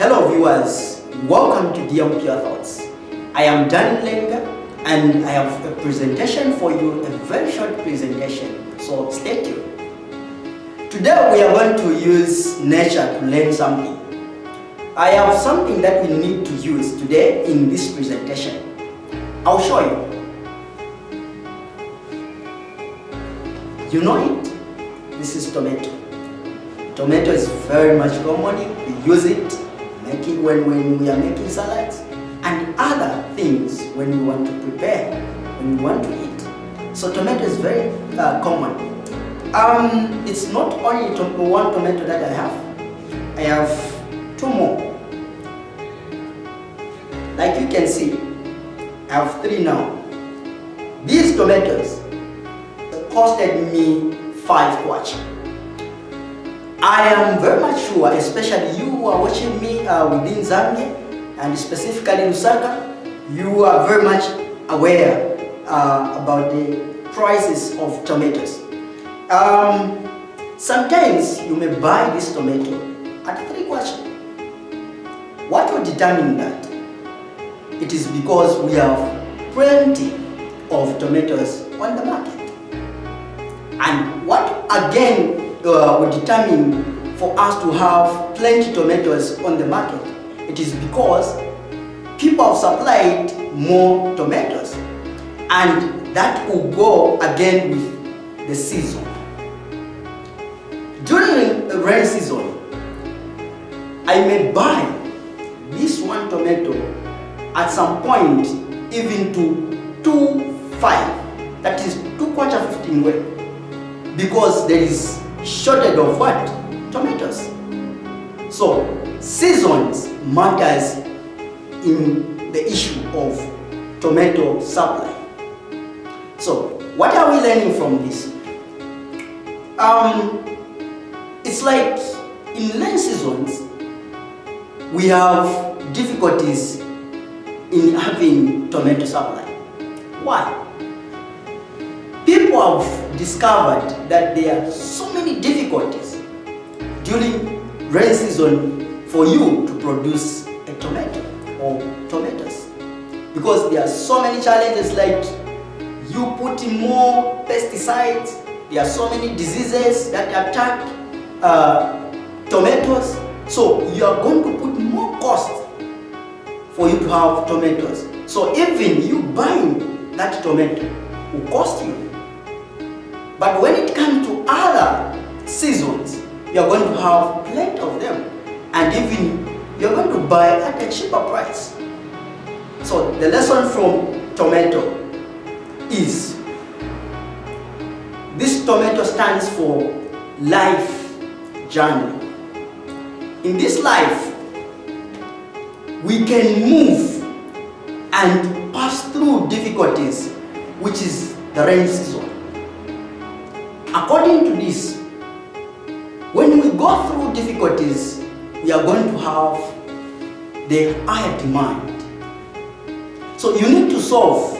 Hello viewers, welcome to DM Pure Thoughts. I am Dan Lenga and I have a presentation for you, a very short presentation, so stay tuned. Today we are going to use nature to learn something. I have something that we need to use today in this presentation. I'll show you. You know it? This is tomato. Tomato is very much common. We use it when we are making salads and other things when we want to prepare, when we want to eat. So tomato is very common. It's not only one tomato that I have two more. Like you can see, I have three now. These tomatoes costed me 5 kwacha. I am very much sure, especially you who are watching me within Zambia and specifically Lusaka, you are very much aware about the prices of tomatoes. Sometimes you may buy this tomato at 3 kwacha. What will determine that? It is because we have plenty of tomatoes on the market. And what again will determine for us to have plenty tomatoes on the market? It is because people have supplied more tomatoes, and that will go again with the season. During the rain season, I may buy this one tomato at some point even to 2.5, that is 2 kwacha 15 way, because there is shortage of what? Tomatoes. So seasons matters in the issue of tomato supply. So what are we learning from this? It's like in rain seasons we have difficulties in having tomato supply. Why? People have discovered that there are so many difficulties during rain season for you to produce a tomato or tomatoes, because there are so many challenges, like you putting more pesticides. There are so many diseases that attack tomatoes, so you are going to put more cost for you to have tomatoes. So even you buying that tomato will cost you. But when it comes to other seasons, you're going to have plenty of them, and even you're going to buy at a cheaper price. So the lesson from tomato is, this tomato stands for life journey. In this life, we can move and pass through difficulties, which is the rain season. According to this, when we go through difficulties, we are going to have the higher demand. So you need to solve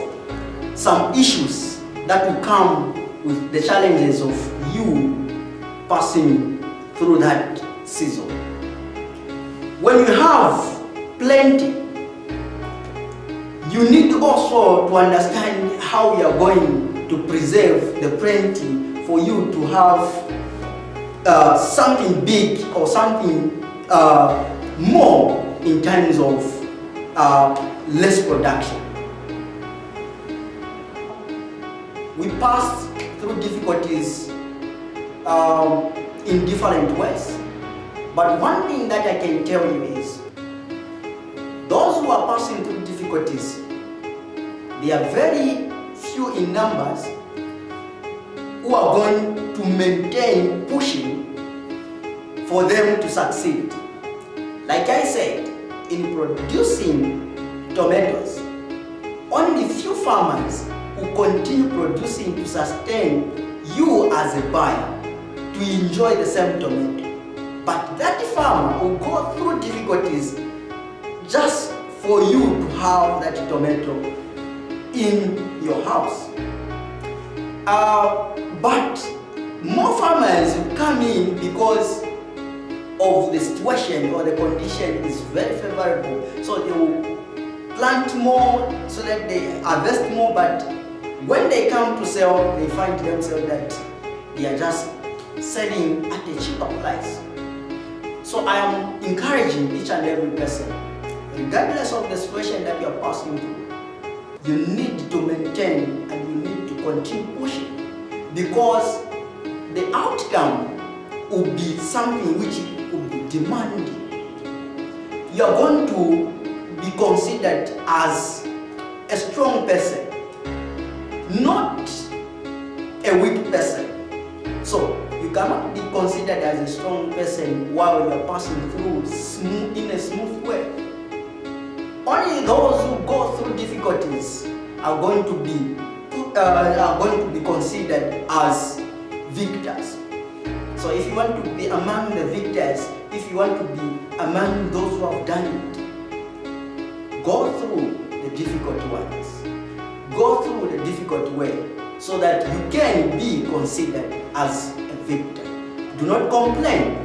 some issues that will come with the challenges of you passing through that season. When you have plenty, you need also to understand how you are going to preserve the plenty for you to have something big or something more in terms of less production. We pass through difficulties in different ways, but one thing that I can tell you is, those who are passing through difficulties, they are very few in numbers who are going to maintain pushing for them to succeed. Like I said, in producing tomatoes, only few farmers will continue producing to sustain you as a buyer to enjoy the same tomato. But that farmer will go through difficulties just for you to have that tomato in your house. But more farmers will come in because of the situation or the condition is very favorable, so they will plant more so that they harvest more, but when they come to sell, they find themselves that they are just selling at a cheaper price. So I am encouraging each and every person, regardless of the situation that you are passing through, you need to maintain and you need to continue pushing, because the outcome will be something which will be demanding. You are going to be considered as a strong person, not a weak person. So you cannot be considered as a strong person while you are passing through in a smooth way. Only those who go through difficulties are going to be considered as victors. So if you want to be among the victors, if you want to be among those who have done it, go through the difficult ones. Go through the difficult way so that you can be considered as a victor. Do not complain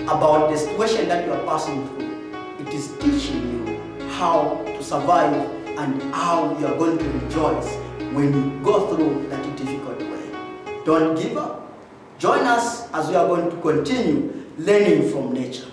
about the situation that you are passing through. It is teaching you how to survive and how you are going to rejoice when you go through that difficult way. Don't give up. Join us as we are going to continue learning from nature.